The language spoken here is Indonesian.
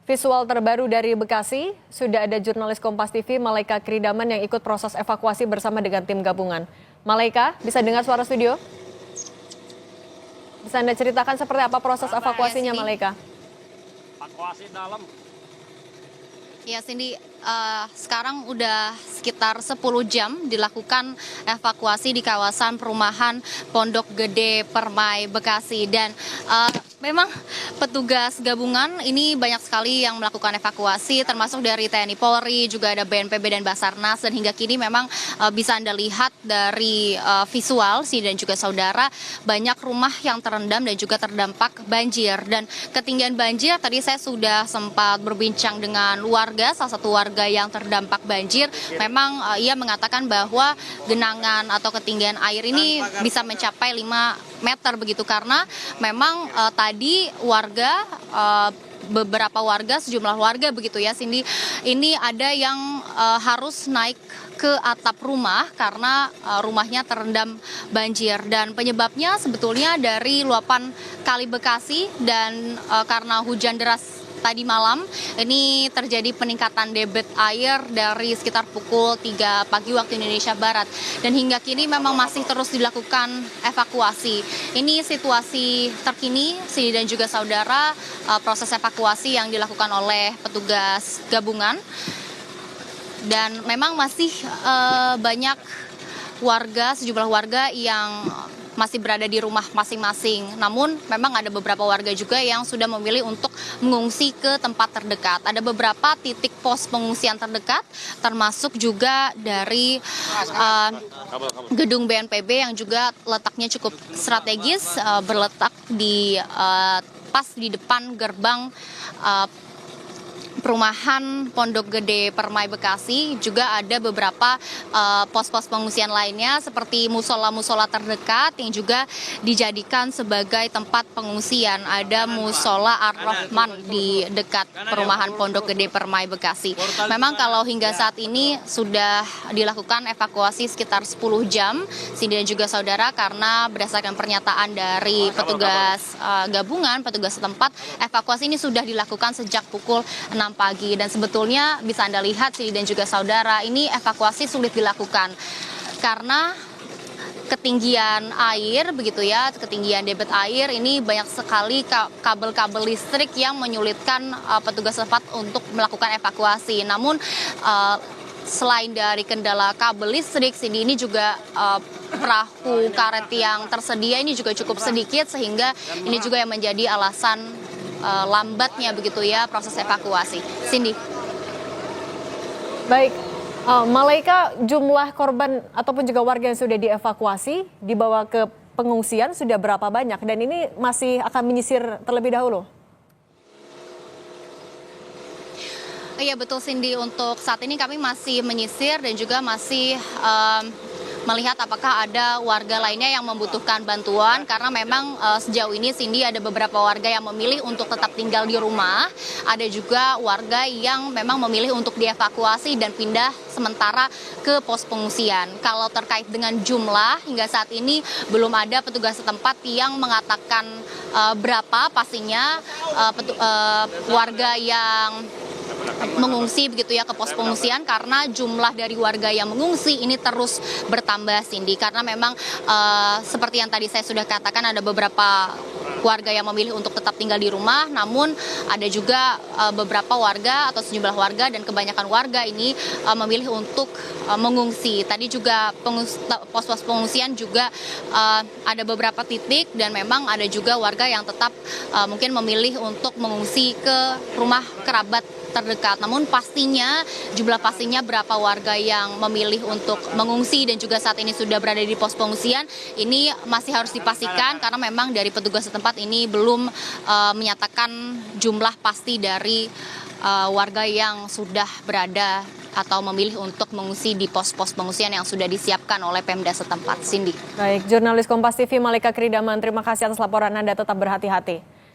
Visual terbaru dari Bekasi, sudah ada jurnalis Kompas TV Malaika Kridaman yang ikut proses evakuasi bersama dengan tim gabungan. Malaika, bisa dengar suara studio? Bisa Anda ceritakan seperti apa proses evakuasinya, Malaika? Evakuasi dalam. Ya, Cindy, sekarang udah sekitar 10 jam dilakukan evakuasi di kawasan perumahan Pondok Gede Permai Bekasi. Dan memang petugas gabungan ini banyak sekali yang melakukan evakuasi, termasuk dari TNI Polri, juga ada BNPB dan Basarnas. Dan hingga kini memang bisa Anda lihat dari visual dan juga saudara, banyak rumah yang terendam dan juga terdampak banjir. Dan ketinggian banjir, tadi saya sudah sempat berbincang dengan warga, salah satu warga yang terdampak banjir. Memang ia mengatakan bahwa genangan atau ketinggian air ini bisa mencapai 5 meter begitu, karena memang tadi warga beberapa warga, sejumlah warga begitu ya Cindy, ini ada yang harus naik ke atap rumah karena rumahnya terendam banjir. Dan penyebabnya sebetulnya dari luapan Kali Bekasi, dan karena hujan deras tadi malam ini terjadi peningkatan debit air dari sekitar pukul 3 pagi waktu Indonesia Barat, dan hingga kini memang masih terus dilakukan evakuasi. Ini situasi terkini Cindy dan juga saudara, proses evakuasi yang dilakukan oleh petugas gabungan, dan memang masih banyak warga, sejumlah warga yang masih berada di rumah masing-masing. Namun memang ada beberapa warga juga yang sudah memilih untuk mengungsi ke tempat terdekat. Ada beberapa titik pos pengungsian terdekat, termasuk juga dari gedung BNPB yang juga letaknya cukup strategis, berletak di pas di depan gerbang perumahan Pondok Gede Permai Bekasi. Juga ada beberapa pos-pos pengungsian lainnya seperti musola-musola terdekat yang juga dijadikan sebagai tempat pengungsian. Ada musola Ar-Rahman di dekat perumahan Pondok Gede Permai Bekasi. Memang kalau hingga saat ini sudah dilakukan evakuasi sekitar 10 jam, Cindy dan juga saudara, karena berdasarkan pernyataan dari petugas gabungan, petugas setempat, evakuasi ini sudah dilakukan sejak pukul 6 pagi. Dan sebetulnya bisa Anda lihat Cindy dan juga saudara, ini evakuasi sulit dilakukan karena ketinggian air begitu ya, ketinggian debit air ini banyak sekali kabel-kabel listrik yang menyulitkan petugas setempat untuk melakukan evakuasi. Namun selain dari kendala kabel listrik, Cindy, ini juga perahu karet yang tersedia ini juga cukup sedikit, sehingga ini juga yang menjadi alasan lambatnya begitu ya proses evakuasi. Cindy. Baik, Malaika, jumlah korban ataupun juga warga yang sudah dievakuasi dibawa ke pengungsian sudah berapa banyak, dan ini masih akan menyisir terlebih dahulu? Iya betul Cindy, untuk saat ini kami masih menyisir dan juga masih melihat apakah ada warga lainnya yang membutuhkan bantuan, karena memang sejauh ini Cindy ada beberapa warga yang memilih untuk tetap tinggal di rumah, ada juga warga yang memang memilih untuk dievakuasi dan pindah sementara ke pos pengungsian. Kalau terkait dengan jumlah, hingga saat ini belum ada petugas setempat yang mengatakan berapa pastinya warga yang mengungsi begitu ya ke pos pengungsian, karena jumlah dari warga yang mengungsi ini terus bertambah Cindy, karena memang seperti yang tadi saya sudah katakan, ada beberapa warga yang memilih untuk tetap tinggal di rumah, namun ada juga beberapa warga atau sejumlah warga dan kebanyakan warga ini memilih untuk mengungsi. Tadi juga pos-pos pengungsian juga ada beberapa titik, dan memang ada juga warga yang tetap mungkin memilih untuk mengungsi ke rumah kerabat terdekat. Namun jumlah pastinya berapa warga yang memilih untuk mengungsi dan juga saat ini sudah berada di pos pengungsian, ini masih harus dipastikan, karena memang dari petugas setempat ini belum menyatakan jumlah pasti dari warga yang sudah berada atau memilih untuk mengungsi di pos-pos pengungsian yang sudah disiapkan oleh Pemda setempat. Cindy. Baik, jurnalis Kompas TV Malaika Kridaman, terima kasih atas laporan Anda, tetap berhati-hati.